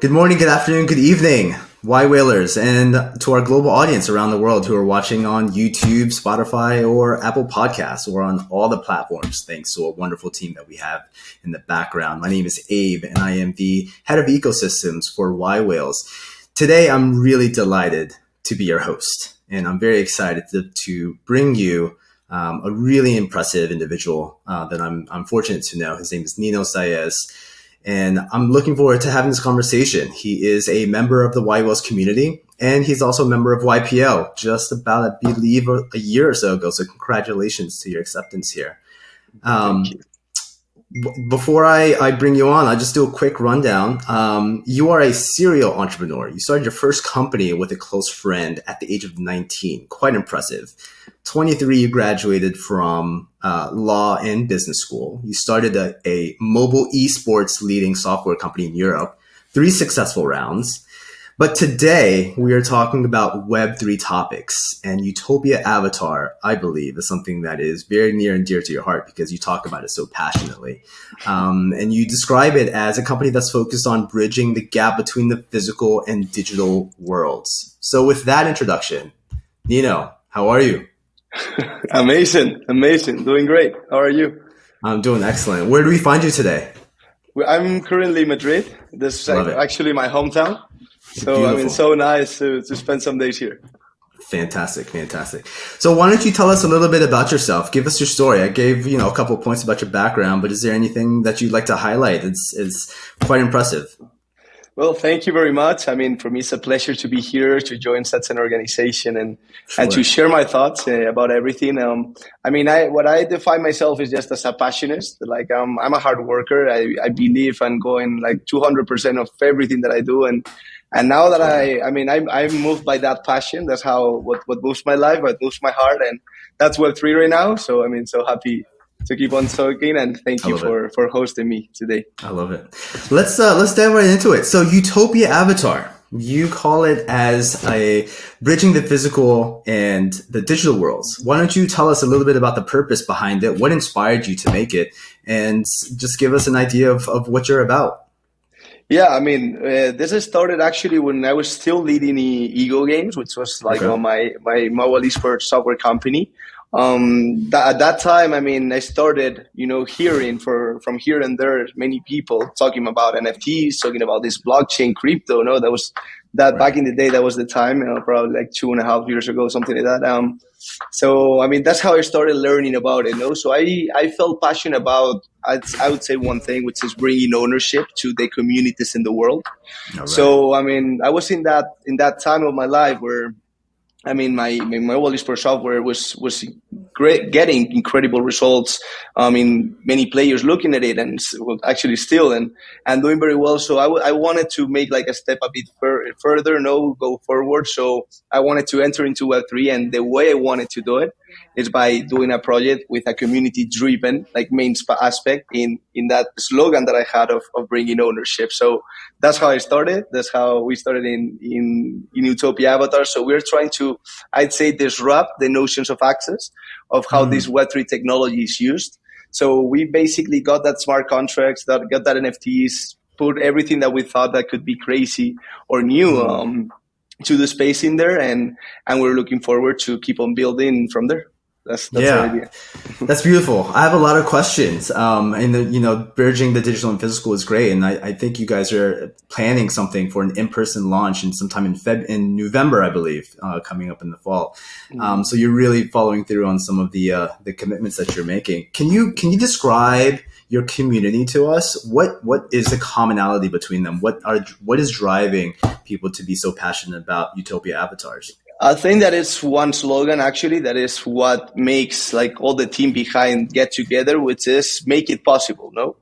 Good morning, good afternoon, good evening, yWhales, and to our global audience around the world who are watching on YouTube, Spotify, or Apple Podcasts, or on all the platforms, thanks to a wonderful team that we have in the background. My name is Abe, and I am the head of ecosystems for yWhales. Today, I'm really delighted to be your host, and I'm very excited to bring you a really impressive individual that I'm fortunate to know. His name is Nino Saez. And I'm looking forward to having this conversation. He is a member of the yWhales community, and he's also a member of YPL just about, I believe, a year or so ago. So congratulations to your acceptance here. Thank you. Before I bring you on, I'll just do a quick rundown. You are a serial entrepreneur. You started your first company with a close friend at the age of 19. Quite impressive. 23, you graduated from law and business school. You started a mobile esports leading software company in Europe. 3 successful rounds. But today we are talking about Web3 topics, and Utopia Avatar, I believe, is something that is very near and dear to your heart because you talk about it so passionately. And you describe it as a company that's focused on bridging the gap between the physical and digital worlds. So with that introduction, Nino, how are you? Amazing. Doing great. How are you? I'm doing excellent. Where do we find you today? I'm currently in Madrid. This is actually my hometown. So Beautiful. I mean, so nice to spend some days here. Fantastic. So why don't you tell us a little bit about yourself? Give us your story. I gave, a couple of points about your background, but is there anything that you'd like to highlight? It's quite impressive. Well, thank you very much. I mean, for me, it's a pleasure to be here to join such an organization and to share my thoughts about everything. What I define myself is just as a passionist. Like I'm a hard worker. I believe I'm going like 200% of everything that I do. And now that I'm moved by that passion. That's what moves my life, what moves my heart. And that's Web3 right now. So, so happy to keep on talking, and thank you for hosting me today. I love it. Let's dive right into it. So Utopia Avatar, you call it as a bridging the physical and the digital worlds. Why don't you tell us a little bit about the purpose behind it? What inspired you to make it? And just give us an idea of what you're about. Yeah, this has started actually when I was still leading eGoGames, which was like my mobile esports software company. At that time, I started, hearing from here and there, many people talking about NFTs, talking about this blockchain crypto. No, back in the day, that was the time, probably like 2.5 years ago, something like that. So that's how I started learning about it. No, so I felt passionate about, I would say one thing, which is bringing ownership to the communities in the world. So, I was in that time of my life where, my mobile esports software was great, getting incredible results. Many players looking at it and actually still and doing very well. So I wanted to make like a step a bit further, go forward. So I wanted to enter into Web3, and the way I wanted to do it is by doing a project with a community-driven, like main aspect in that slogan that I had of bringing ownership. So that's how I started. That's how we started in Utopia Avatars. So we're trying to, I'd say, disrupt the notions of access of how this Web3 technology is used. So we basically got that smart contracts, got that NFTs, put everything that we thought that could be crazy or new to the space in there, and we're looking forward to keep on building from there. That's the idea. That's beautiful. I have a lot of questions. And bridging the digital and physical is great. And I think you guys are planning something for an in-person launch in sometime in November, I believe, coming up in the fall. So you're really following through on some of the commitments that you're making. Can you describe your community to us? What is the commonality between them? What is driving people to be so passionate about Utopia Avatars? I think that is one slogan, actually, that is what makes like all the team behind get together, which is make it possible, no?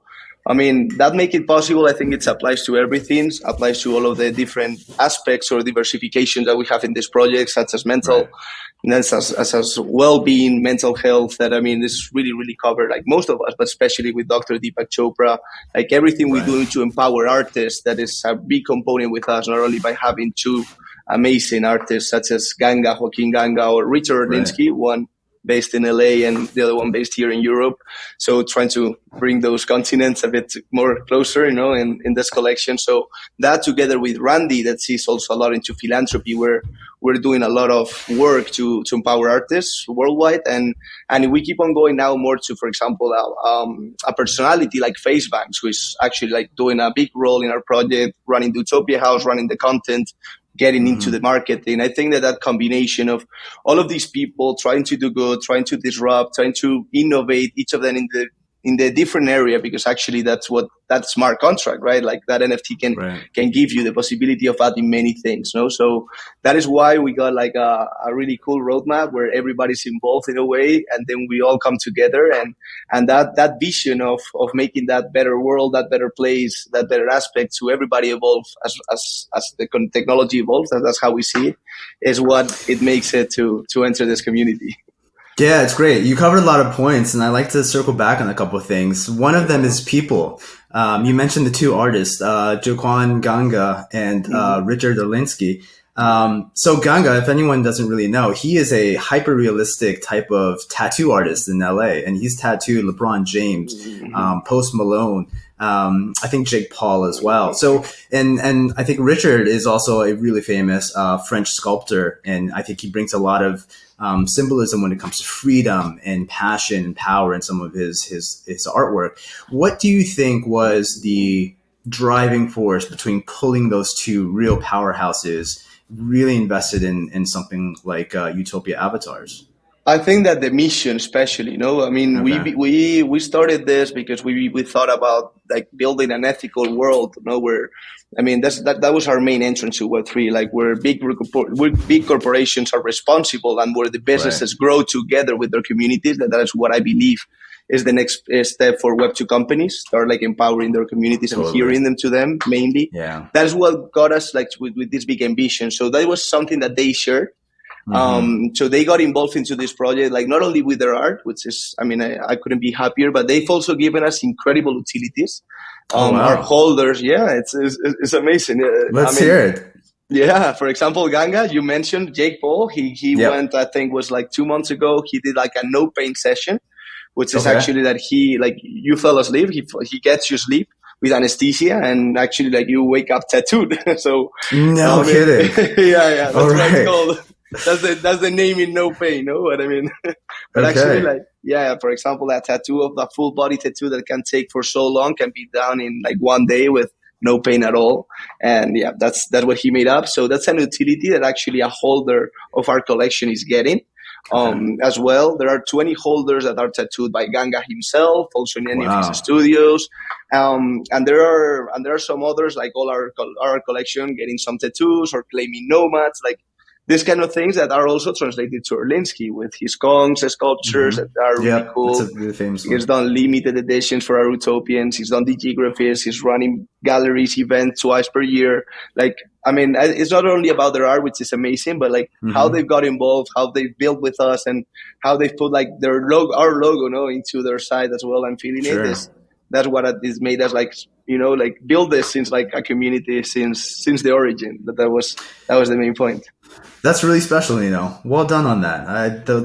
That make it possible, I think it applies to everything, applies to all of the different aspects or diversification that we have in this project, such as mental, as well-being, mental health, that, is really, really covered, like most of us, but especially with Dr. Deepak Chopra, like everything we do to empower artists, that is a big component with us, not only by having two amazing artists such as Joaquin Ganga or Richard Orlinsky, one based in LA and the other one based here in Europe. So trying to bring those continents a bit more closer, in this collection. So that together with Randy, that sees also a lot into philanthropy, where we're doing a lot of work to empower artists worldwide. And we keep on going now more to, for example, a personality like Facebanks, who is actually like doing a big role in our project, running the Utopia House, running the content, getting into the marketing. I think that combination of all of these people trying to do good, trying to disrupt, trying to innovate, each of them in the different area, because actually that's what that smart contract, right? Like that NFT can give you the possibility of adding many things, no? So that is why we got like a really cool roadmap where everybody's involved in a way, and then we all come together, and that vision of making that better world, that better place, that better aspect to everybody evolve as the technology evolves, and that's how we see it, is what it makes it to enter this community. Yeah, it's great. You covered a lot of points, and I like to circle back on a couple of things. One of them is people. You mentioned the two artists, Joaquin Ganga and Richard Olinsky. So Ganga, if anyone doesn't really know, he is a hyper-realistic type of tattoo artist in LA, and he's tattooed LeBron James, Post Malone, I think Jake Paul as well. So, and I think Richard is also a really famous French sculptor, and I think he brings a lot of symbolism when it comes to freedom and passion and power in some of his artwork. What do you think was the driving force between pulling those two real powerhouses really invested in something like Utopia Avatars? I think that the mission, especially, I mean, okay. we started this because we thought about like building an ethical world, where, I mean, that was our main entrance to Web3, like where big corporations are responsible and where the businesses grow together with their communities. That is what I believe is the next step for Web2 companies. Start like empowering their communities and hearing them to them mainly. Yeah. That is what got us like with this big ambition. So that was something that they shared. So they got involved into this project, like not only with their art, which is, I mean, I couldn't be happier, but they've also given us incredible utilities. Our holders, it's amazing. Let's hear it. Yeah, for example, Ganga, you mentioned Jake Paul. He went, I think was like 2 months ago. He did like a no pain session, which is actually that he, like, you fell asleep. He gets you sleep with anesthesia, and actually like you wake up tattooed. So no kidding. That's what it's called. That's the name in no pain, know what I mean? But actually, like, for example, that tattoo of the full body tattoo that can take for so long can be done in like 1 day with no pain at all. And that's what he made up. So that's an utility that actually a holder of our collection is getting. As well, there are 20 holders that are tattooed by Ganga himself, also in any of his studios. And there are some others, like all our collection getting some tattoos or claiming nomads, like these kind of things that are also translated to Olinsky with his Kongs sculptures that are really cool. That's a really famous one. He's done limited editions for our Utopians. He's done digigraphies. He's running galleries, events twice per year. Like, I mean, it's not only about their art, which is amazing, but like how they've got involved, how they've built with us, and how they've put like our logo, into their site as well. I'm feeling it. That's what has made us like, like build this since like a community since the origin. That was the main point. That's really special, Nino. Well done on that.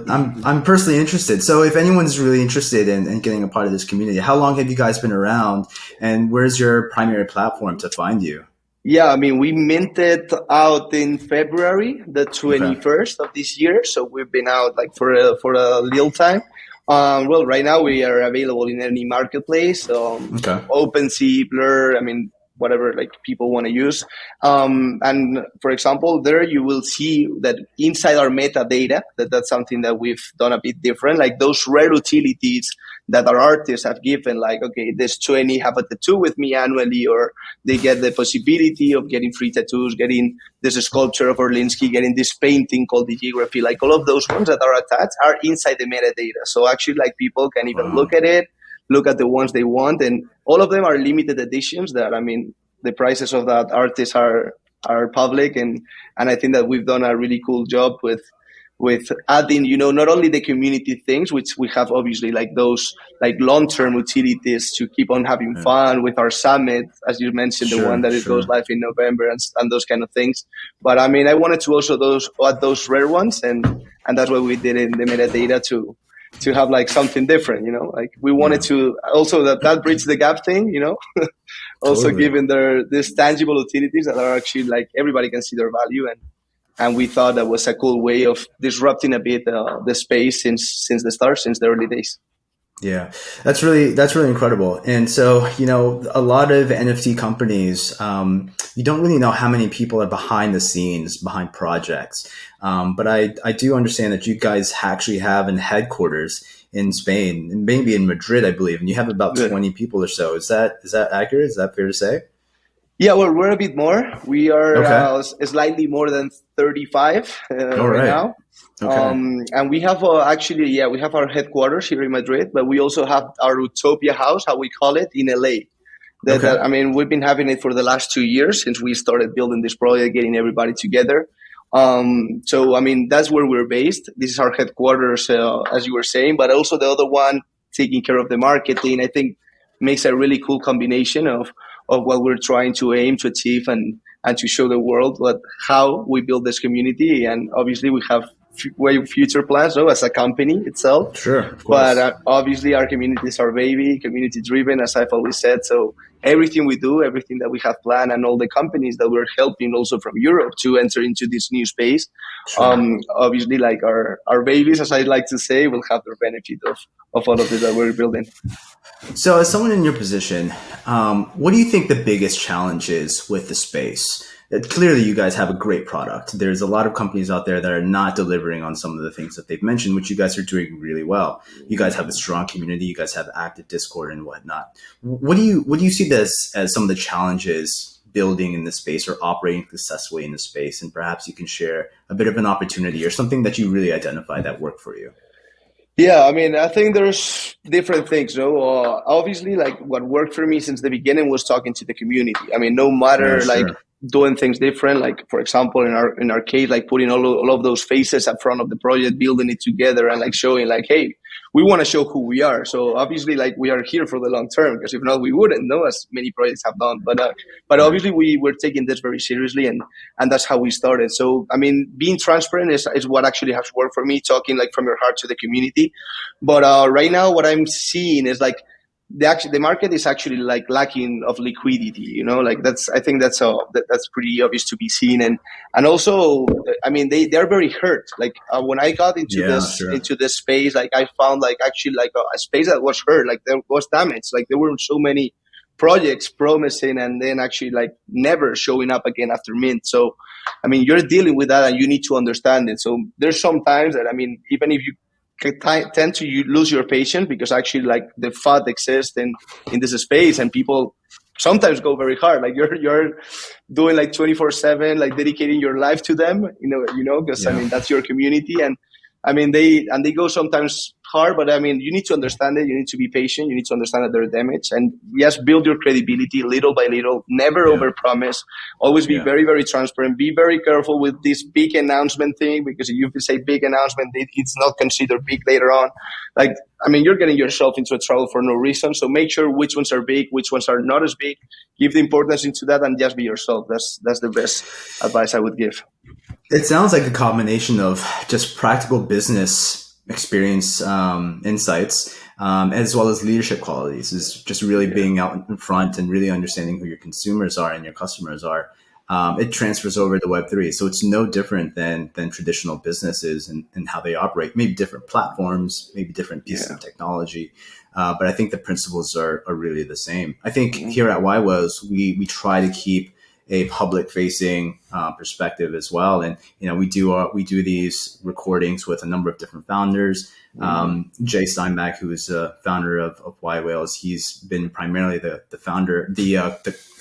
I'm personally interested. So if anyone's really interested in getting a part of this community, how long have you guys been around, and where's your primary platform to find you? Yeah, I mean, we minted out in February, the 21st of this year. So we've been out like for a little time. Well, right now we are available in any marketplace, OpenSea, Blur, I mean, whatever like people want to use. And for example, there you will see that inside our metadata, that's something that we've done a bit different, like those rare utilities that our artists have given, like, okay, this 20 have a tattoo with me annually, or they get the possibility of getting free tattoos, getting this sculpture of Olinsky, getting this painting called digigraphy, like all of those ones that are attached are inside the metadata. So actually like people can even look at it, look at the ones they want, and all of them are limited editions that, I mean, the prices of that artists are public, and I think that we've done a really cool job with adding, not only the community things, which we have obviously like those like long-term utilities to keep on having fun with our summit, as you mentioned, the one that goes live in November and those kind of things. But I mean, I wanted to also add those rare ones, and and that's why we did it in the metadata to have like something different, like we wanted to also that bridge the gap thing, also Totally. giving these tangible utilities that are actually like everybody can see their value, and we thought that was a cool way of disrupting a bit the space since the start, since the early days. Yeah, that's really incredible. And so, a lot of NFT companies, you don't really know how many people are behind the scenes, behind projects. But I do understand that you guys actually have a headquarters in Spain, and maybe in Madrid, I believe, and you have about 20 people or so. Is that accurate? Is that fair to say? Yeah, well, we're a bit more. We are Okay. slightly more than 35 All right right. now. Okay. And we have we have our headquarters here in Madrid, but we also have our Utopia house, how we call it, in LA. Okay. I mean, we've been having it for the last 2 years since we started building this project, getting everybody together. So, I mean, that's where we're based. This is our headquarters, as you were saying, but also the other one taking care of the marketing, I think makes a really cool combination of what we're trying to aim to achieve and to show the world how we build this community. And obviously we have way future plans, as a company itself. Sure, of But course. obviously our community is our baby, community driven, as I've always said. So everything we do, everything that we have planned, and all the companies that we're helping also from Europe to enter into this new space, Sure. obviously like our babies, as I like to say, will have the benefit of all of this that we're building. So, as someone in your position, what do you think the biggest challenge is with the space? Clearly, you guys have a great product. There's a lot of companies out there that are not delivering on some of the things that they've mentioned, which you guys are doing really well. You guys have a strong community. You guys have active Discord and whatnot. What do you see this as some of the challenges building in the space or operating successfully in the space? And perhaps you can share a bit of an opportunity or something that you really identify that worked for you. Yeah, I mean, I think there's different things. Obviously, like what worked for me since the beginning was talking to the community. I mean, no Yeah, matter like sure. doing things different, like for example, in our case, like putting all of those faces up front of the project, building it together, and like showing like, hey, we want to show who we are. So obviously, like we are here for the long term, because if not, we wouldn't know, as many projects have done. But Right. obviously, we were taking this very seriously, and that's how we started. So I mean, being transparent is what actually has worked for me. Talking like from your heart to the community. But right now, what I'm seeing is like the market is actually like lacking of liquidity. Like I think that's pretty obvious to be seen, and also, I mean, they're very hurt. Like when I got Yeah, sure. into this space, like I found like actually like a space that was hurt, like there was damage, like there were so many projects promising and then actually like never showing up again after mint. So I mean, you're dealing with that and you need to understand it. So there's some times that, I mean, even if you tend to lose your patience, because actually like the fat exists in this space, and people sometimes go very hard. Like you're doing like 24/7, like dedicating your life to them, because I Yeah. mean, that's your community. And I mean, they go sometimes hard, but I mean, you need to understand it. You need to be patient. You need to understand that they're damaged, and yes, build your credibility little by little. Never Yeah. overpromise. Always be Yeah. very, very transparent. Be very careful with this big announcement thing, because if you say big announcement, it's not considered big later on. Like, I mean, you're getting yourself into a trouble for no reason. So make sure which ones are big, which ones are not as big. Give the importance into that, and just be yourself. That's the best advice I would give. It sounds like a combination of just practical business experience, insights, as well as leadership qualities. Is just really Yeah. being out in front and really understanding who your consumers are and your customers are. It transfers over to Web3, so it's no different than traditional businesses and how they operate. Maybe different platforms, maybe different pieces Yeah. of technology, but I think the principles are really the same. I think Mhm. here at yWhales, we try to keep a public facing perspective as well. And, we do these recordings with a number of different founders. Jay Steinbach, who is a founder of yWhales, he's been primarily the founder, the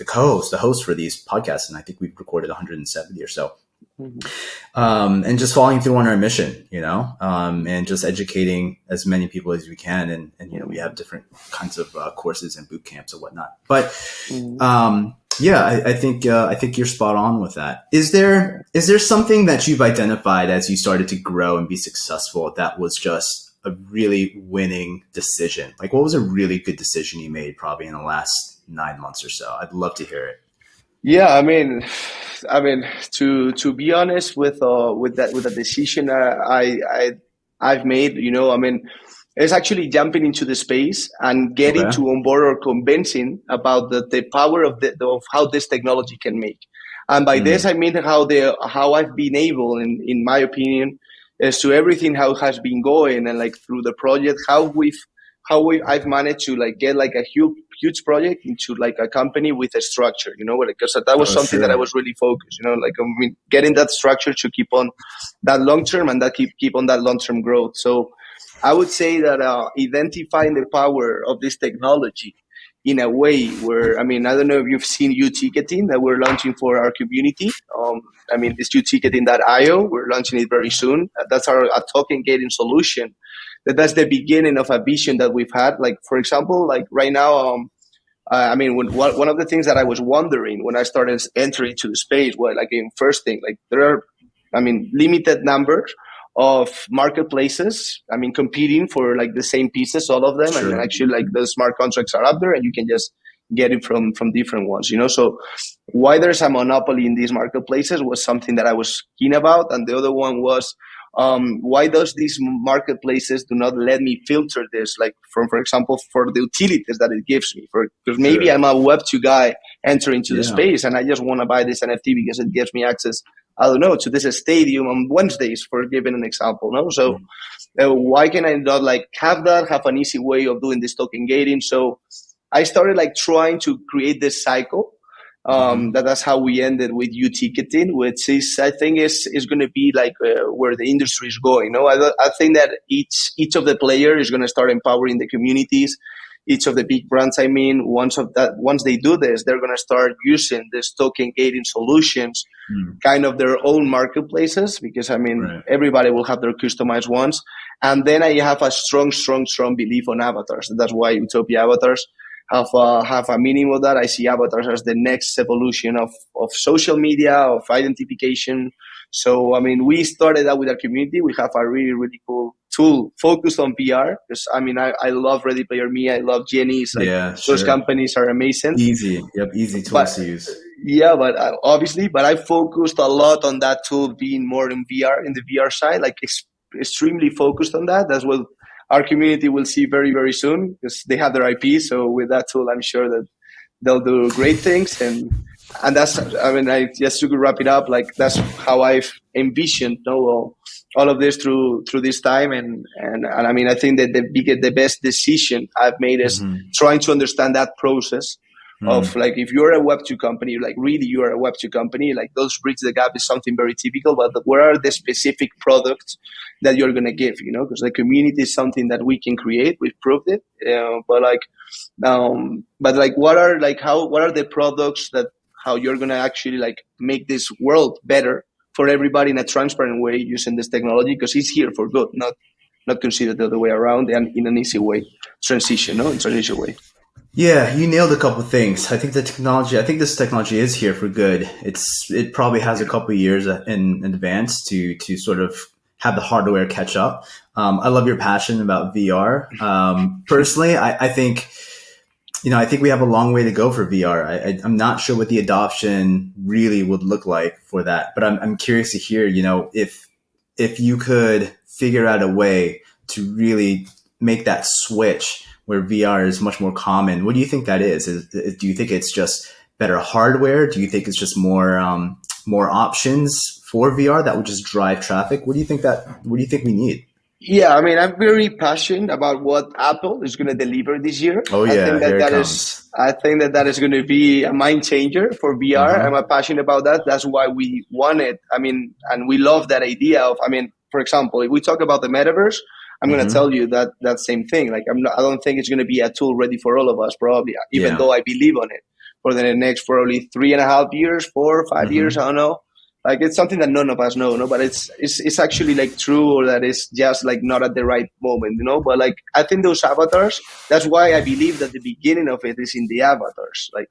co-host, the host for these podcasts. And I think we've recorded 170 or so. Mhm. And just following through on our mission, and just educating as many people as we can. And we have different kinds of courses and boot camps and whatnot. But Mhm. yeah, I think you're spot on with that. Is there something that you've identified as you started to grow and be successful that was just a really winning decision? Like, what was a really good decision you made probably in the last 9 months or so? I'd love to hear it. Yeah, to be honest with the decision I've made, it's actually jumping into the space and getting Okay. to on board or convincing about the power of how this technology can make. And by this, Mm. I mean how I've been able, in my opinion, as to everything how it has been going and like through the project, I've managed to like get like a huge project into like a company with a structure, because that was Oh, something that I sure. was really focused, like getting that structure to keep on that long term and that keep on that long term growth. So I would say that identifying the power of this technology in a way where, I don't know if you've seen ticketing that we're launching for our community. This ticketing.io, we're launching it very soon. That's our token gating solution. That's the beginning of a vision that we've had. Like, for example, like right now, one of the things that I was wondering when I started entering to the space was like, first thing, like there are, limited numbers of marketplaces. Competing for like the same pieces, all of them, and Sure. actually like the smart contracts are up there, and you can just get it from different ones. So why there's a monopoly in these marketplaces was something that I was keen about, and the other one was why does these marketplaces do not let me filter this, like for example, for the utilities that it gives me, because maybe Sure. I'm a Web2 guy entering to the Yeah. space and I just want to buy this NFT because it gives me access, I don't know, to this stadium on Wednesdays, for giving an example. No, so Mm. why can I not like have an easy way of doing this token gating? So I started like trying to create this cycle. Mm-hmm. That's how we ended with ticketing, which is I think is going to be like where the industry is going. I think that each of the players is going to start empowering the communities. Each of the big brands, once they do this, they're going to start using this token gating solutions, Mm. kind of their own marketplaces, because Right. everybody will have their customized ones. And then I have a strong belief on avatars. That's why Utopia Avatars have a meaning of that. I see avatars as the next evolution of social media, of identification. So we started out with our community. We have a really cool tool focused on VR, because I love Ready Player Me. I love Jenny's. Like, Yeah, those sure. companies are amazing. Easy. Yep. Easy But tools to use. yeah, but obviously, but I focused a lot on that tool being more in VR, in the VR side, like extremely focused on that. That's what our community will see very, very soon, because they have their IP. So with that tool, I'm sure that they'll do great things. And that's, I just to wrap it up, like that's how I've envisioned, all of this through this time. And I think that the best decision I've made is Mm-hmm. trying to understand that process of Mm. like, if you're a Web2 company, like really you are a Web2 company, like those bridge the gap is something very typical, but what are the specific products that you're going to give, because the community is something that we can create. We've proved it. But what are the products that how you're going to actually like make this world better for everybody in a transparent way using this technology, because it's here for good, not considered the other way around, and in an easy way, transition, no, in transition way. Yeah, you nailed a couple things. I think this technology is here for good. It probably has a couple years in advance to sort of have the hardware catch up. I love your passion about VR. Personally, I think, I think we have a long way to go for VR. I'm not sure what the adoption really would look like for that, but I'm curious to hear, if you could figure out a way to really make that switch where VR is much more common. What do you think that is? Do you think it's just better hardware? Do you think it's just more options for VR that would just drive traffic? What do you think we need? Yeah, I'm very passionate about what Apple is going to deliver this year. Oh I think yeah, that here it that is, comes. I think that that is going to be a mind changer for Uh VR. huh. I'm passionate about that. That's why we want it. And we love that idea of, for example, if we talk about the metaverse, I'm going to tell Mm-hmm. you that same thing. Like, I don't think it's going to be a tool ready for all of us, probably, even Yeah. though I believe on it for the next probably 3.5 years, 4 or 5 years. I Mm-hmm. don't know, like, it's something that none of us know, no, but it's actually like true, or that is just like not at the right moment, but like, I think those avatars, that's why I believe that the beginning of it is in the avatars. Like,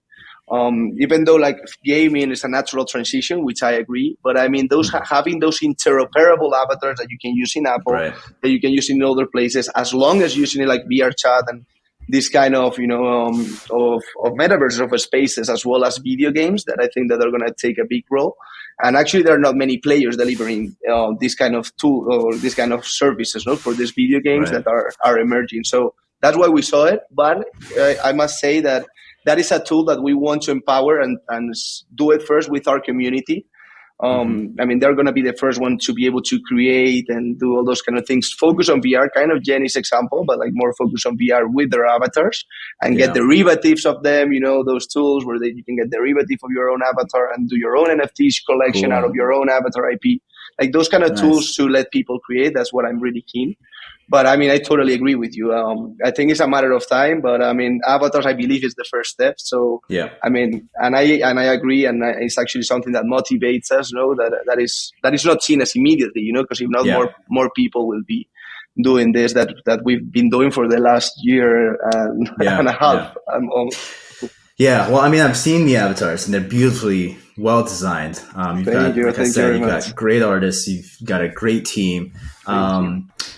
even though like gaming is a natural transition, which I agree, but those having those interoperable avatars that you can use in Apple, Right. that you can use in other places, as long as using it like VR chat and this kind of, of metaverses, of spaces, as well as video games that I think that are going to take a big role. And actually, there are not many players delivering this kind of tool or this kind of services, for these video games that are emerging. So that's why we saw it. But I must say that is a tool that we want to empower and do it first with our community. I mean, they're going to be the first one to be able to create and do all those kind of things. Focus on VR, kind of Jenny's example, but like more focus on VR with their avatars and get derivatives of them, those tools where you can get derivative of your own avatar and do your own NFTs collection out of your own avatar IP. Like those kind of tools to let people create. That's what I'm really keen. But I mean, I totally agree with you. I think it's a matter of time, but I mean, avatars, I believe, is the first step. So, I mean, and I agree, and it's actually something that motivates us. That is not seen as immediately, because if not, more people will be doing this that we've been doing for the last year and a half. Yeah, well, I mean, I've seen the avatars, and they're beautifully well designed. You've got great artists, you've got a great team.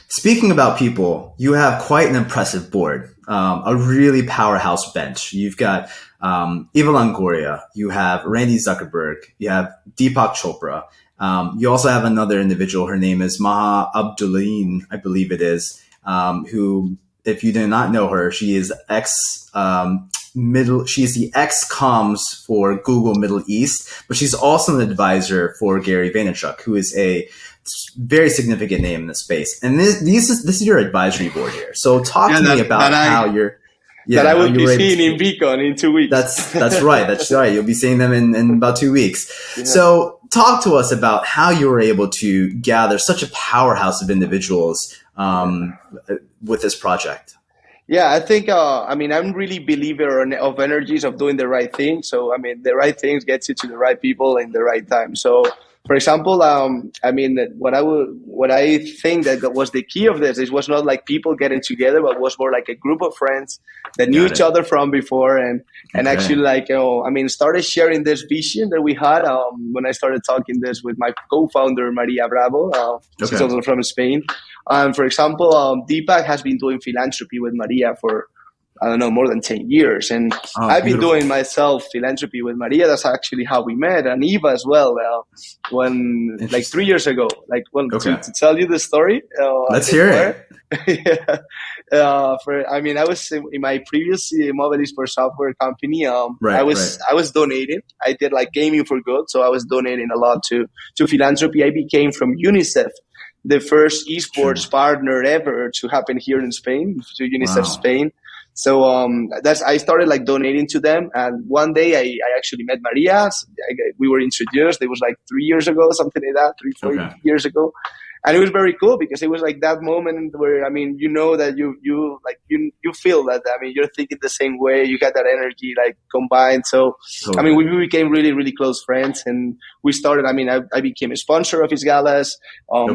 Speaking about people, you have quite an impressive board, a really powerhouse bench. You've got Eva Longoria, you have Randy Zuckerberg, you have Deepak Chopra. You also have another individual, her name is Maha Abdullain, I believe it is, who, if you do not know her, she is she's the ex-comms for Google Middle East, but she's also an advisor for Gary Vaynerchuk, who is a very significant name in the space. And this is your advisory board here. So talk to me about how you're... that I will be seeing in Beacon in 2 weeks. That's right. That's right. You'll be seeing them in about 2 weeks. Yeah. So talk to us about how you were able to gather such a powerhouse of individuals with this project. Yeah, I think, I'm really a believer of energies of doing the right thing. So, I mean, the right things gets you to the right people in the right time. So, for example, what I think that was the key of this, it was not like people getting together, but was more like a group of friends that knew each other from before and actually started sharing this vision that we had when I started talking this with my co-founder, Maria Bravo. She's also from Spain. For example, Deepak has been doing philanthropy with Maria for, I don't know, more than 10 years. And I've been doing myself philanthropy with Maria. That's actually how we met. And Eva as well, when like 3 years ago, to tell you the story. Let's hear it. I was in my previous mobile esports software company. I was donating. I did like gaming for good. So I was donating a lot to philanthropy. I became from UNICEF the first esports partner ever to happen here in Spain, to UNICEF Spain. So I started like donating to them, and one day I actually met Maria. We were introduced. It was like 3 years ago, something like that, 4 years ago. And it was very cool because it was like that moment where, I mean, that you feel that, I mean, you're thinking the same way, you got that energy like combined. So, I mean, we became really, really close friends, and we started, I became a sponsor of his galas.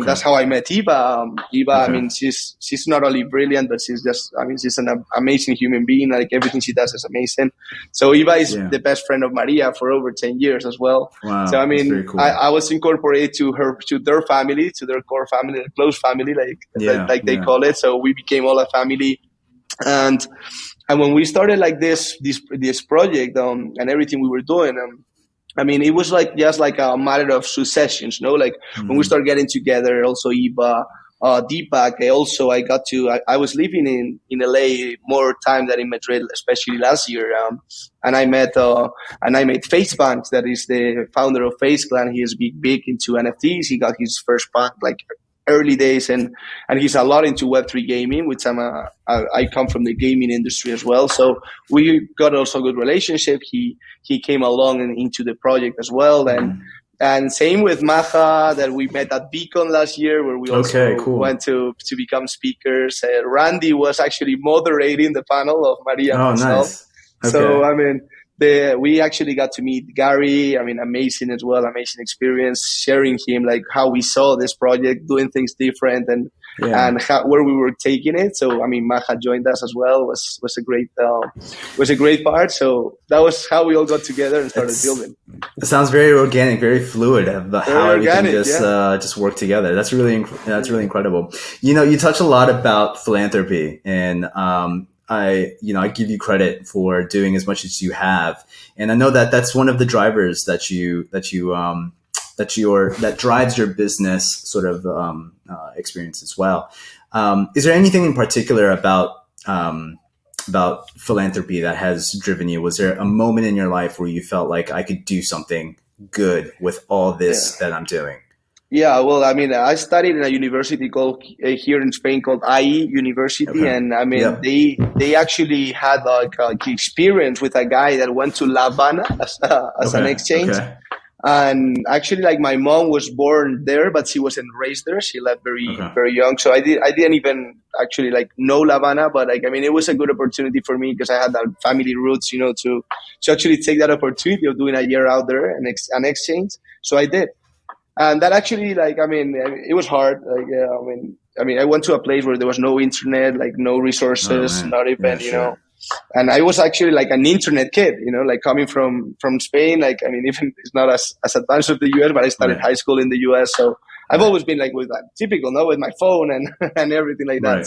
That's how I met Eva. I mean, she's not only brilliant, but she's an amazing human being. Like everything she does is amazing. So Eva is the best friend of Maria for over 10 years as well. Wow, so, I mean, cool. I was incorporated to their family, to their family, a close family, they call it. So we became all a family, and when we started like this project and everything we were doing, it was like just like a matter of successions, when we started getting together. Also, Eva, Deepak. I was living in LA more time than in Madrid, especially last year. And I met FaceBanks, that is the founder of FaceClan. He is big into NFTs. He got his first bank like early days, and he's a lot into Web3 gaming, which I come from the gaming industry as well. So we got also a good relationship. He came along and into the project as well, and same with Maha, that we met at Beacon last year, where we also went to become speakers. Randy was actually moderating the panel of Maria and myself. Nice. Okay. So, we actually got to meet Gary. Amazing as well, amazing experience, sharing him like how we saw this project, doing things different, and where we were taking it. So, Maha joined us as well. Was a great part. So that was how we all got together and started building. It sounds very organic, very fluid. How everything just worked together. That's really incredible. You touch a lot about philanthropy, and I give you credit for doing as much as you have. And I know that that's one of the drivers that drives your business sort of experience as well. Is there anything in particular about philanthropy that has driven you? Was there a moment in your life where you felt like I could do something good with all this that I'm doing? Yeah, well, I mean, I studied in a university called here in Spain called IE University, Okay. and I mean, Yep. they actually had like experience with a guy that went to La Habana as an exchange. Okay. And actually, like my mom was born there, but she wasn't raised there. She left very, Okay. very young. So I didn't even actually like know La Habana, but like, I mean, it was a good opportunity for me because I had that family roots, you know, to actually take that opportunity of doing a year out there and an exchange. So I did. And that actually, like, I mean, it was hard. Like, I mean, I went to a place where there was no internet, like no resources, Oh, not even, yeah, you know, sure. and I was actually like an internet kid, you know, like coming from Spain. Like, I mean, even it's not as advanced as the US, but I started high school in the US. So I've always been like with that typical, no, with my phone and, and everything like that.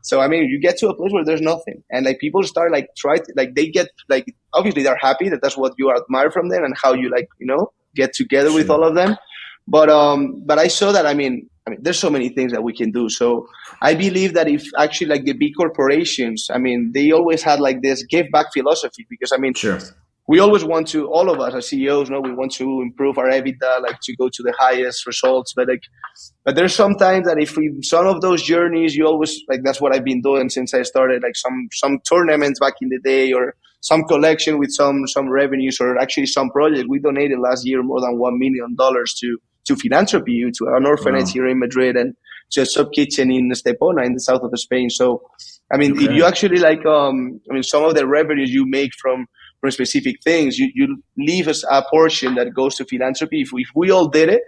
So, I mean, you get to a place where there's nothing and like people start like they get like, obviously they're happy that that's what you admire from them and how you like, you know, get together with all of them. But I saw that, I mean, there's so many things that we can do. So I believe that if actually like the big corporations, I mean, they always had like this give back philosophy because I mean, we always want to, all of us as CEOs, no, we want to improve our EBITDA, like to go to the highest results. But there's sometimes that if some of those journeys, you always like, that's what I've been doing since I started, like some tournaments back in the day or some collection with some revenues or actually some projects. We donated last year more than $1 million to philanthropy, to an orphanage here in Madrid and to a soup kitchen in Estepona in the south of Spain. So, I mean, if you actually like, I mean, some of the revenues you make from specific things, you leave us a portion that goes to philanthropy. If we all did it,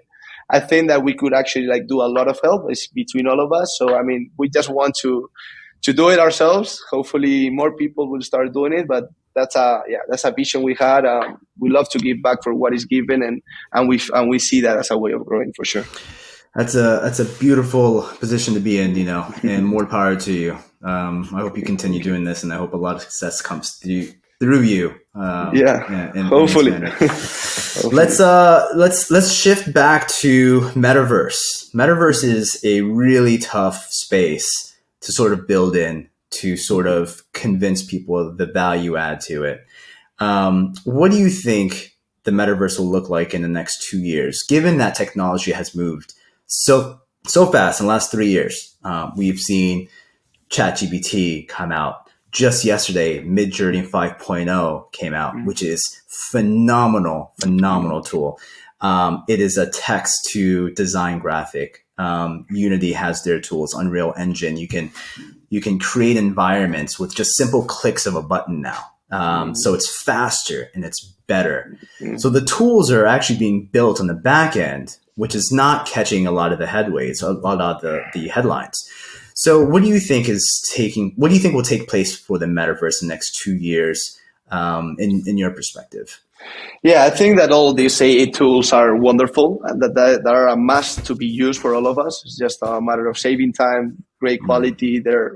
I think that we could actually like do a lot of help between all of us. So, I mean, we just want to do it ourselves. Hopefully more people will start doing it, but that's a vision we had. We love to give back for what is given, and we see that as a way of growing for sure. That's a beautiful position to be in, Nino, and more power to you. I hope you continue doing this, and I hope a lot of success comes through you. Hopefully. Let's shift back to Metaverse. Metaverse is a really tough space to sort of build in, to sort of convince people of the value add to it. What do you think the Metaverse will look like in the next 2 years, given that technology has moved so fast in the last 3 years? We've seen ChatGPT come out just yesterday. Midjourney 5.0 came out, which is phenomenal tool. It is a text to design graphic. Unity has their tools, Unreal Engine. You can create environments with just simple clicks of a button now. So it's faster and it's better. So the tools are actually being built on the back end, which is not catching a lot of the headways, a lot of the headlines. So what do you think will take place for the Metaverse in the next 2 years, in your perspective? Yeah, I think that all these AI tools are wonderful and that are a must to be used for all of us. It's just a matter of saving time, great quality. They're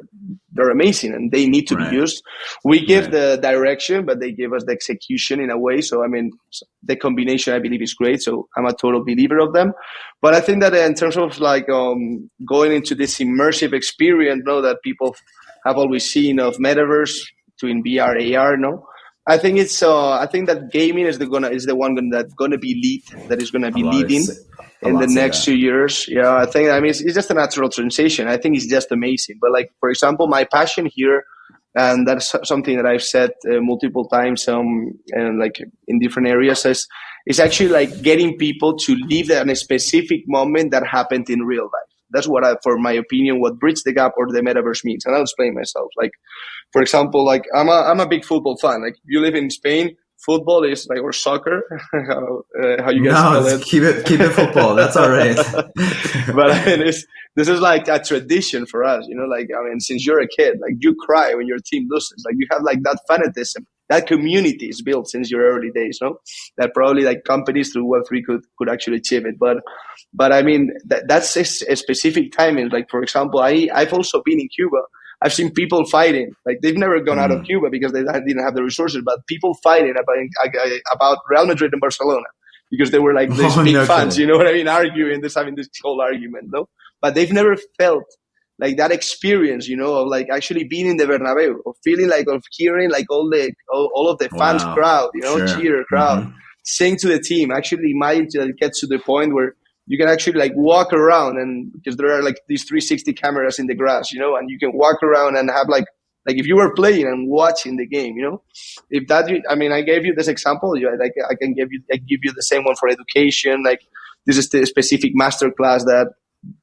amazing and they need to be used. We give the direction, but they give us the execution in a way. So, I mean, the combination I believe is great. So I'm a total believer of them. But I think that in terms of like going into this immersive experience, that people have always seen of Metaverse to in VR, AR, I think it's. I think that gaming is the one that is gonna be leading in the next 2 years. Yeah, I think. I mean, it's just a natural transition. I think it's just amazing. But like, for example, my passion here, and that's something that I've said multiple times, and like in different areas, is actually like getting people to live in a specific moment that happened in real life. That's what, for my opinion, what Bridge the Gap or the Metaverse means. And I'll explain myself. Like, for example, like I'm a big football fan. Like, you live in Spain, football is like, or soccer, how you guys call it. Keep it football. That's all right. But I mean, this is like a tradition for us, like, I mean, since you're a kid, like you cry when your team loses, like you have like that fanatism, that community is built since your early days, that probably like companies through Web3 could actually achieve it. But I mean, that's a specific timing. Like, for example, I've also been in Cuba. I've seen people fighting. Like they've never gone out of Cuba because they didn't have the resources, but people fighting about Real Madrid and Barcelona because they were like these big fans, kidding. you know what I mean? Arguing, just having this whole argument, no? But they've never felt like that experience, you know, of like actually being in the Bernabeu, of feeling like, of hearing like all of the fans crowd, you know, cheer crowd, sing to the team. Actually might get to the point where you can actually like walk around, and because there are like these 360 cameras in the grass, you know, and you can walk around and have like if you were playing and watching the game, you know, if that, I mean, I gave you this example, like I can give you the same one for education. Like this is the specific masterclass that,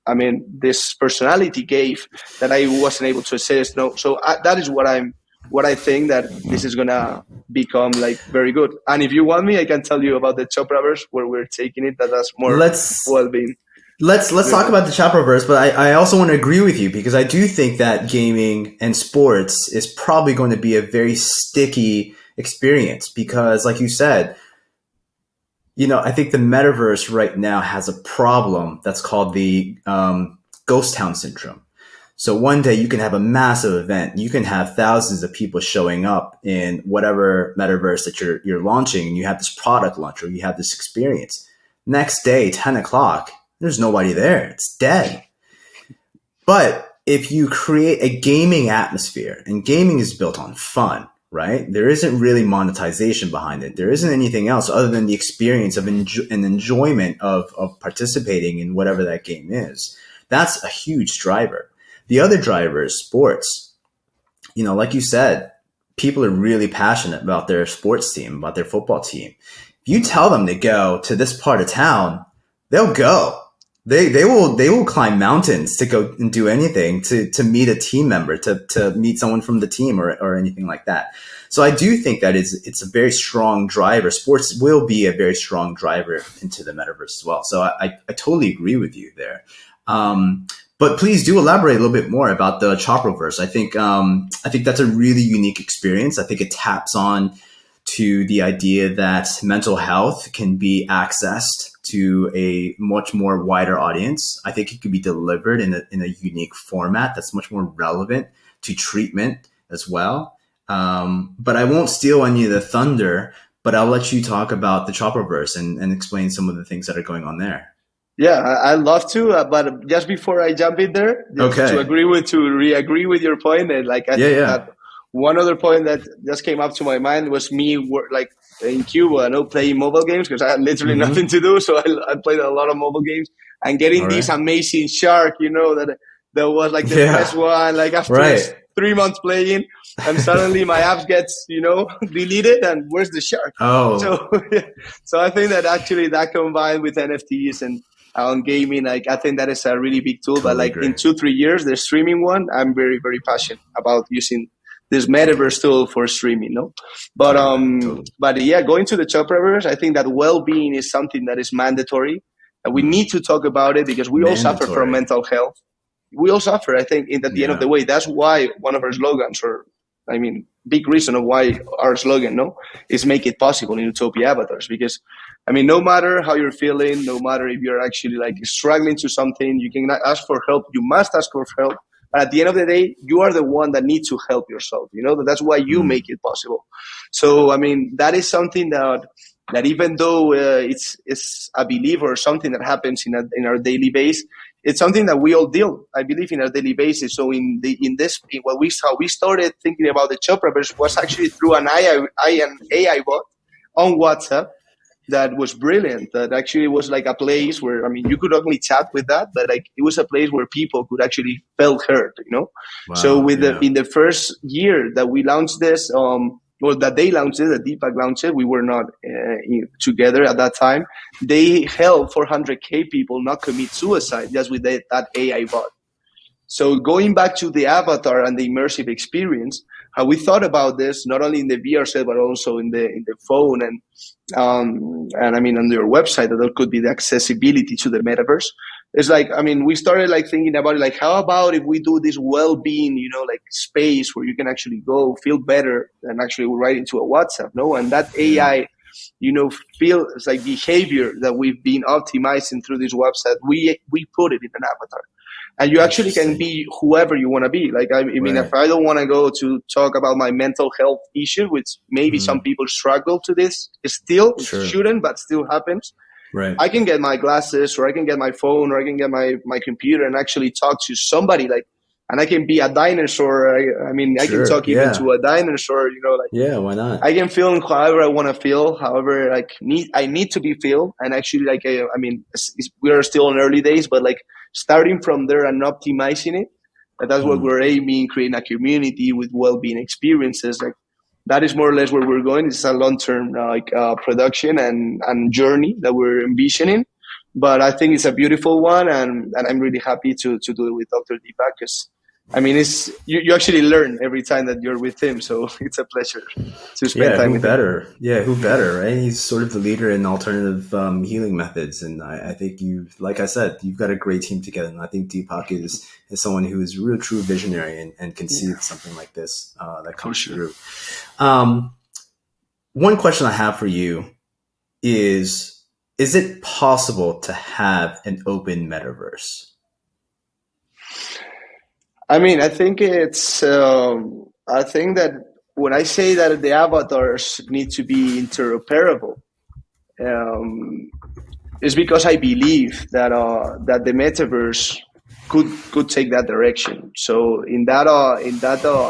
I mean, this personality gave that I wasn't able to assist. No, so that is what I think that this is gonna become like very good. And if you want me, I can tell you about the Chopraverse where we're taking it. That's more well-being. Let's talk about the Chopraverse, but I also want to agree with you because I do think that gaming and sports is probably going to be a very sticky experience because, like you said, you know, I think the metaverse right now has a problem that's called the ghost town syndrome. So one day you can have a massive event. You can have thousands of people showing up in whatever metaverse that you're launching, and you have this product launch or you have this experience. Next day, 10 o'clock, there's nobody there. It's dead. But if you create a gaming atmosphere, and gaming is built on fun, right? There isn't really monetization behind it. There isn't anything else other than the experience of an enjoyment of participating in whatever that game is. That's a huge driver. The other driver is sports. You know, like you said, people are really passionate about their sports team, about their football team. If you tell them to go to this part of town, they'll go. They will climb mountains to go and do anything to meet a team member, to meet someone from the team or anything like that. So I do think that it's a very strong driver. Sports will be a very strong driver into the metaverse as well. So I totally agree with you there. But please do elaborate a little bit more about the Chopraverse. I think that's a really unique experience. I think it taps on to the idea that mental health can be accessed to a much more wider audience. I think it could be delivered in a unique format that's much more relevant to treatment as well. But I won't steal any of the thunder, but I'll let you talk about the Chopraverse and explain some of the things that are going on there. Yeah, I'd love to, but just before I jump in there, to re-agree with your point, and like I think that one other point that just came up to my mind was me like in Cuba, playing mobile games because I had literally nothing to do, so I played a lot of mobile games and getting this amazing shark, that was like the best one, like after 3 months playing, and suddenly my apps gets deleted, and where's the shark? So I think that actually that combined with NFTs and on gaming, like I think that is a really big tool. Totally, but like in 2-3 years, the streaming one, I'm very, very passionate about using this metaverse tool for streaming, But but yeah, going to the Chopraverse, I think that well-being is something that is mandatory, and we need to talk about it because we all suffer from mental health. We all suffer, I think, at the end of the way. That's why one of our slogans, big reason of why our slogan, is make it possible in Utopia Avatars. Because, no matter how you're feeling, no matter if you're actually like struggling to something, you can ask for help. You must ask for help. But at the end of the day, you are the one that needs to help yourself. That's why you make it possible. So, that is something that even though it's a belief or something that happens in our daily base, it's something that we all deal, I believe, in our daily basis. So how we started thinking about the Chopraverse was actually through an AI bot on WhatsApp that was brilliant. That actually was like a place where, you could only chat with that, but like it was a place where people could actually feel heard, Wow, so in the first year that we launched this, that they launched it, that Deepak launched it, we were not together at that time. They helped 400K people not commit suicide just with that AI bot. So going back to the avatar and the immersive experience, how we thought about this, not only in the VR set, but also in the phone and on your website, that there could be the accessibility to the metaverse. It's like, we started like thinking about it, like, how about if we do this well-being, like space where you can actually go feel better than actually write into a WhatsApp, And that AI, feel it's like behavior that we've been optimizing through this website. We put it in an avatar. And you actually can be whoever you want to be. Like, I mean, if I don't want to go to talk about my mental health issue, which maybe some people struggle to this still, it shouldn't, but still happens. Right. I can get my glasses, or I can get my phone, or I can get my computer and actually talk to somebody, like, and I can be a dinosaur. I mean, I can talk even to a dinosaur, you know, like, yeah, why not? I can feel however I want to feel, however, like, I need to be feel. And actually, like, I mean, we are still in early days, but like, starting from there and optimizing it, that's what we're aiming, creating a community with well-being experiences. Like, that is more or less where we're going. It's a long-term production and journey that we're envisioning. But I think it's a beautiful one, and I'm really happy to do it with Dr. Deepak, because I mean, it's you actually learn every time that you're with him, so it's a pleasure to spend time with him. Yeah, who better, right? He's sort of the leader in alternative healing methods, and I think like I said, you've got a great team together, and I think Deepak is someone who is a real true visionary and can see something like this that comes through. One question I have for you is it possible to have an open metaverse? I mean, I think it's, I think that when I say that the avatars need to be interoperable, it's because I believe that the metaverse could take that direction. So in that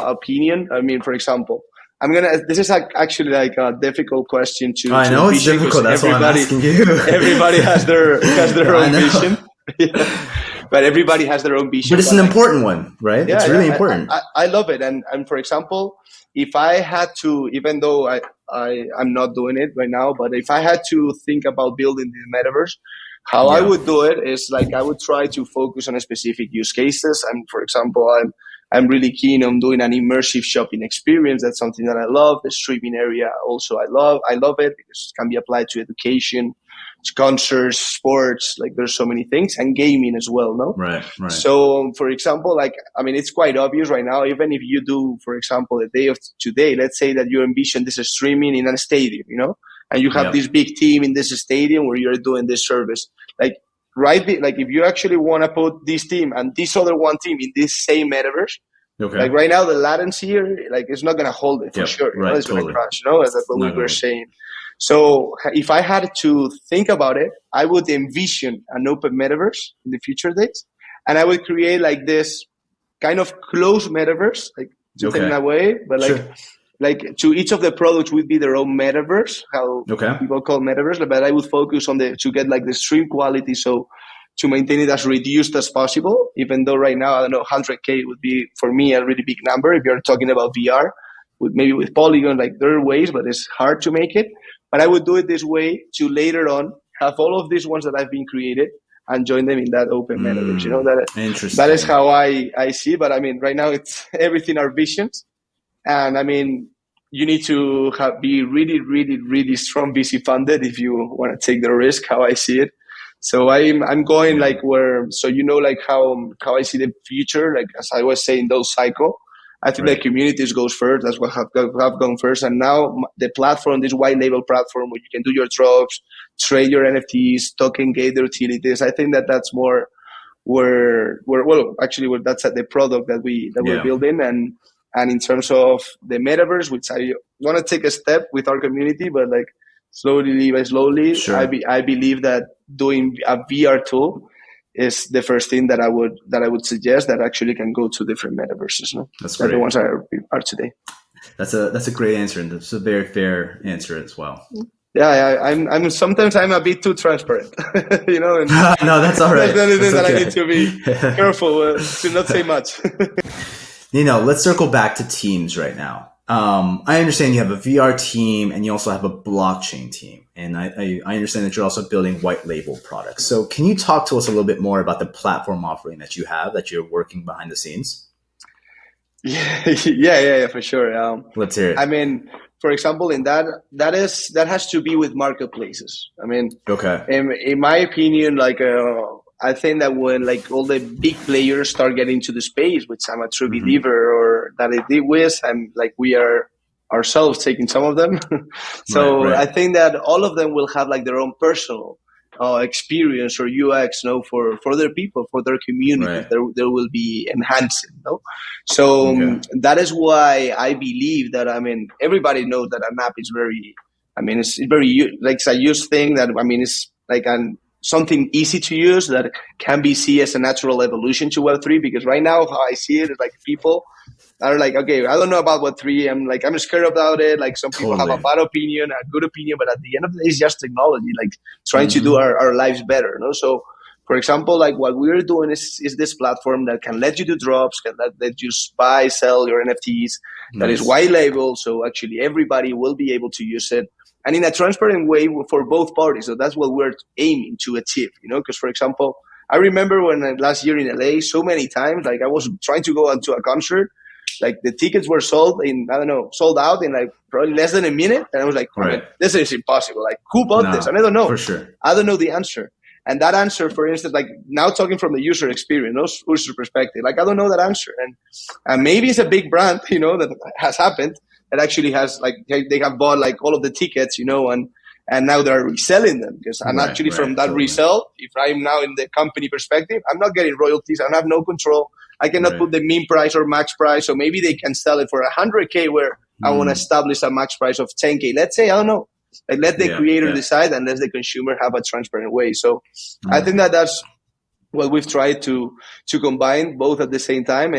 opinion, I mean, for example, this is actually like a difficult question to I know it's difficult. That's why I'm asking you. Everybody has their own vision. But everybody has their own vision. But it's an important one, right? Yeah, it's really important. I love it. And for example, if I had to, even though I'm not doing it right now, but if I had to think about building the metaverse, how I would do it is like, I would try to focus on specific use cases. And for example, I'm really keen on doing an immersive shopping experience. That's something that I love. The streaming area also I love it because it can be applied to education, concerts, sports, like there's so many things, and gaming as well, no? Right. So, for example, like, I mean, it's quite obvious right now, even if you do, for example, the day of today, let's say that you envision this streaming in a stadium, you know, and you have this big team in this stadium where you're doing this service. Like, like if you actually want to put this team and this other one team in this same metaverse, like right now, the latency here, like, it's not going to hold it for sure. Right, it's going to crash, you know, that's what we were saying. So if I had to think about it, I would envision an open metaverse in the future days, and I would create like this kind of closed metaverse, like in a way, but like to each of the products would be their own metaverse, how people call metaverse, but I would focus on to get like the stream quality, so to maintain it as reduced as possible, even though right now, I don't know, 100K would be, for me, a really big number. If you're talking about VR, maybe with Polygon, like there are ways, but it's hard to make it. But I would do it this way to later on have all of these ones that have been created and join them in that open metaverse. You know, that is how I see. But I mean, right now it's everything are visions. And I mean, you need to be really, really, really strong VC funded if you want to take the risk, how I see it. So I'm going like like how I see the future, like as I was saying, those cycle. I think that communities goes first. That's what have gone first. And now the platform, this white label platform where you can do your drops, trade your NFTs, token gate the utilities. I think that's more where that's the product that we're building. And in terms of the metaverse, which I want to take a step with our community, but like slowly by slowly, I believe that doing a VR tool is the first thing that I would suggest that actually can go to different metaverses. No? That's great. The ones that are today. That's a great answer, and it's a very fair answer as well. Yeah, I'm sometimes I'm a bit too transparent, you know. And no, that's all right. That's the only thing that I need to be careful to not say much. Nino, let's circle back to teams right now. I understand you have a VR team and you also have a blockchain team. And I understand that you're also building white label products. So can you talk to us a little bit more about the platform offering that you have, that you're working behind the scenes? Yeah, for sure. Let's hear it. I mean, for example, in that has to be with marketplaces. I mean, in my opinion, like, I think that when like all the big players start getting to the space, which I'm a true believer, or that it did with, and like we are ourselves taking some of them. So I think that all of them will have like their own personal experience or UX, for their people, for their communities, Right. there will be enhancing, So Okay. that is why I believe that, everybody knows that an app is very, it's very, like, it's a used thing that, it's like something easy to use that can be seen as a natural evolution to Web3, because right now how I see it is like people are like, okay, I don't know about Web3. I'm scared about it. Like, some people have a Totally. bad opinion, a good opinion, but at the end of the day, it's just technology, like trying to do Mm-hmm. our lives better. So, for example, like what we're doing is this platform that can let you do drops, can let you buy, sell your NFTs, that is Nice. white label. So actually everybody will be able to use it, and in a transparent way for both parties. So that's what we're aiming to achieve, because, for example, I remember when last year in LA, so many times, like, I was trying to go to a concert, like the tickets were sold out in like probably less than a minute. And I was like, Right. this is impossible. Like, who bought this? No, And I don't know. for sure. I don't know the answer. And that answer, for instance, like now talking from the user experience, user perspective, like I don't know that answer. And maybe it's a big brand, that has happened, that actually has, like, they have bought like all of the tickets, and now they're reselling them. And actually from that Totally. resell, if I'm now in the company perspective, I'm not getting royalties. I have no control. I cannot put the min price or max price. So maybe they can sell it for 100K, where I want to establish a max price of 10K. Let's say, I don't know. Like, let the creator decide, and let the consumer have a transparent way. So I think that that's what we've tried to combine both at the same time.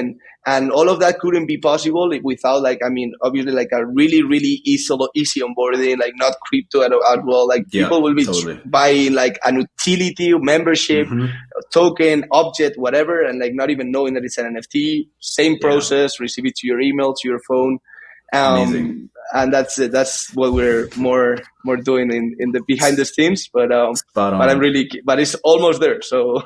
And all of that couldn't be possible without, like, obviously, like a really, really easy onboarding, like not crypto at all. Like, people will be buying like an utility, membership, token, object, whatever, and like not even knowing that it's an NFT. Same process, receive it to your email, to your phone. Amazing. And that's it. That's what we're more doing in the behind the scenes. But but it's almost there. So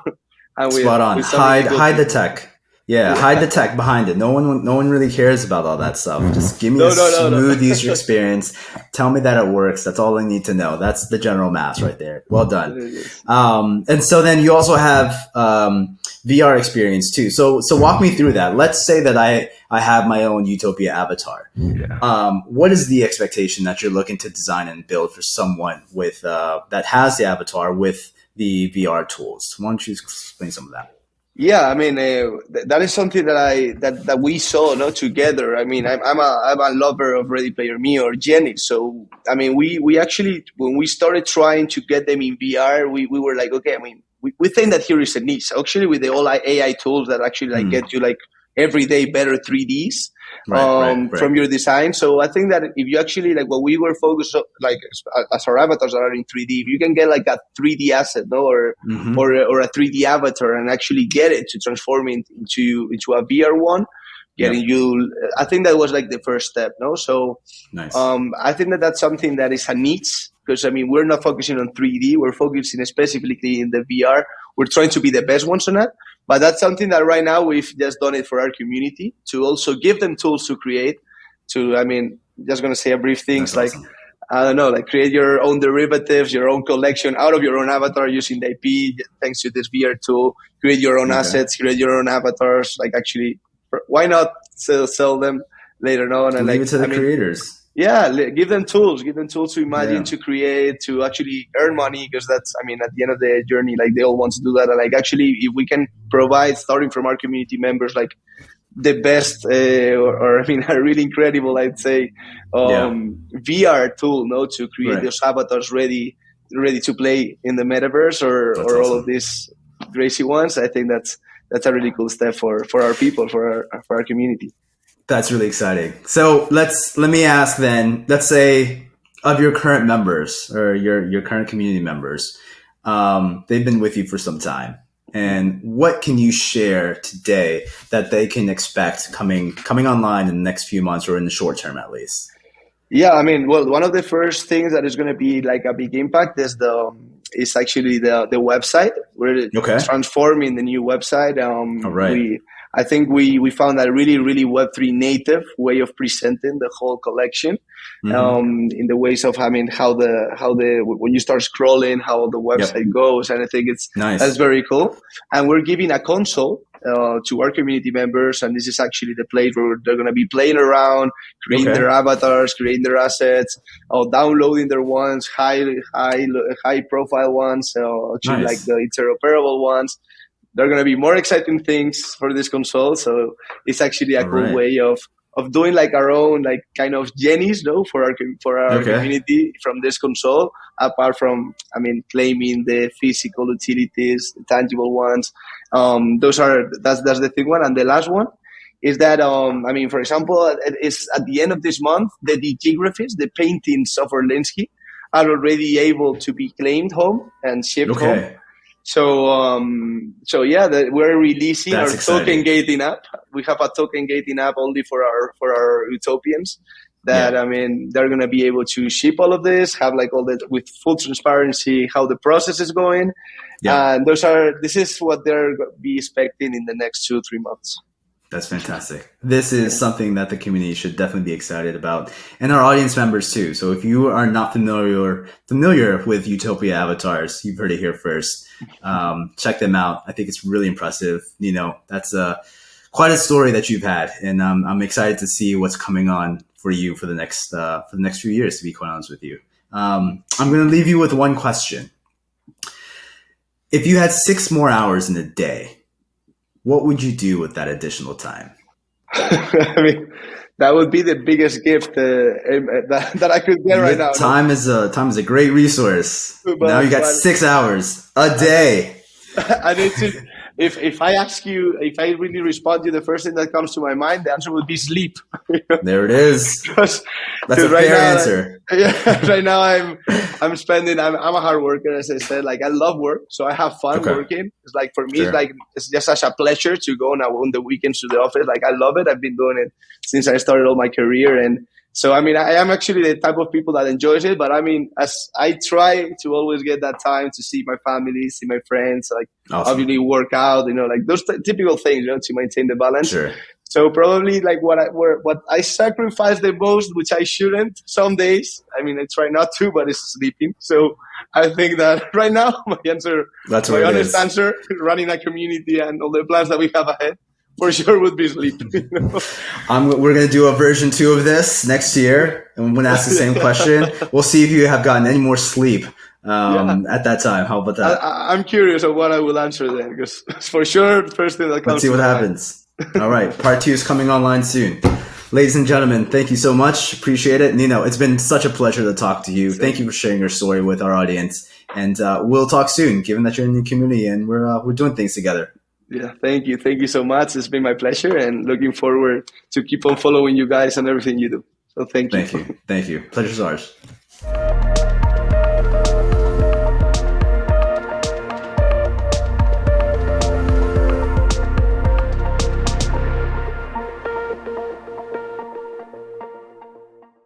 spot on. Hide the tech. Yeah, hide the tech behind it. No one really cares about all that stuff. Just give me a smooth user experience. Tell me that it works. That's all I need to know. That's the general math right there. Well done. And so then you also have VR experience too. So walk me through that. Let's say that I have my own Utopia avatar. What is the expectation that you're looking to design and build for someone with that has the avatar with the VR tools? Why don't you explain some of that? Yeah, that is something that we saw together. I'm a lover of Ready Player Me or Jenny. So we actually, when we started trying to get them in VR, we were like, okay, we think that here is a niche. Actually, with the all AI tools that actually like get you like everyday better 3Ds from your design. So I think that if you actually, like, what we were focused on, like, as our avatars are in 3D, if you can get like a 3D asset, or a 3D avatar, and actually get it to transform it into a VR one, I think that was like the first step. So nice. I think that that's something that is a niche, because we're not focusing on 3D, we're focusing specifically in the VR. We're trying to be the best ones on that. But that's something that right now we've just done it for our community, to also give them tools to create, just going to say a brief things. That's awesome. I don't know, like, create your own derivatives, your own collection out of your own avatar using the IP, thanks to this VR tool. Create your own assets, create your own avatars. Like, actually, why not sell them later on? And leave it to the creators. Yeah, give them tools to imagine, to create, to actually earn money, because that's, at the end of the journey, like, they all want to do that. And like, actually, if we can provide, starting from our community members, like the best, a really incredible, I'd say, VR tool, to create those avatars ready to play in the metaverse, or awesome. All of these crazy ones. I think that's a really cool step for our people, for our community. That's really exciting. So let me ask then, let's say, of your current members, or your current community members, they've been with you for some time. And what can you share today that they can expect coming online in the next few months, or in the short term at least? Yeah, well, one of the first things that is going to be like a big impact is actually the website. We're transforming the new website. All right. I think we found a really, really Web3 native way of presenting the whole collection, in the ways of having how the when you start scrolling, how the website goes, and I think that's very cool. And we're giving a console to our community members. And this is actually the place where they're going to be playing around, creating their avatars, creating their assets, downloading their ones, high profile ones, actually like the interoperable ones. There are going to be more exciting things for this console. So it's actually a cool way of doing like our own like kind of jennies, for our community from this console. Apart from, claiming the physical utilities, the tangible ones. That's the thing one. And the last one is that for example, is at the end of this month, the digigraphies, the paintings of Orlinsky, are already able to be claimed home and shipped home. So we're releasing our token gating app. We have a token gating app only for our Utopians that, they're going to be able to ship all of this, have like all that with full transparency, how the process is going. And this is what they're going to be expecting in the next 2-3 months. That's fantastic. This is something that the community should definitely be excited about, and our audience members too. So if you are not familiar with Utopia Avatars, you've heard it here first. Check them out. I think it's really impressive. Nino, that's quite a story that you've had, and I'm excited to see what's coming on for you for the next few years. To be quite honest with you, I'm going to leave you with one question. If you had 6 more hours in a day, what would you do with that additional time? That would be the biggest gift that I could get right now. Time is a great resource. Now you got 6 hours a day. I need to. If I ask you, if I really respond to you, the first thing that comes to my mind, the answer would be sleep. There it is. That's a fair answer. Right now I'm a hard worker, as I said. Like I love work, so I have fun working. It's like for me, it's just such a pleasure to go now on the weekends to the office. Like I love it. I've been doing it since I started all my career, and so I am actually the type of people that enjoys it. But as I try to always get that time to see my family, see my friends, like obviously work out, like those typical things, to maintain the balance. Sure. So probably like what I sacrifice the most, which I shouldn't some days. I try not to, but it's sleeping. So I think that right now my honest answer, running a community and all the plans that we have ahead, for sure would be sleep. We're going to do a version 2 of this next year, and I'm going to ask the same question. We'll see if you have gotten any more sleep at that time. How about that? I'm curious of what I will answer then, because for sure, the first thing that comes. Let's see what happens. All right, part 2 is coming online soon. Ladies and gentlemen, thank you so much. Appreciate it. Nino, it's been such a pleasure to talk to you. Thank you for sharing your story with our audience, and we'll talk soon. Given that you're in the community and we're doing things together. Yeah, thank you. Thank you so much. It's been my pleasure, and looking forward to keep on following you guys and everything you do. So thank you. Thank you. Pleasure's ours.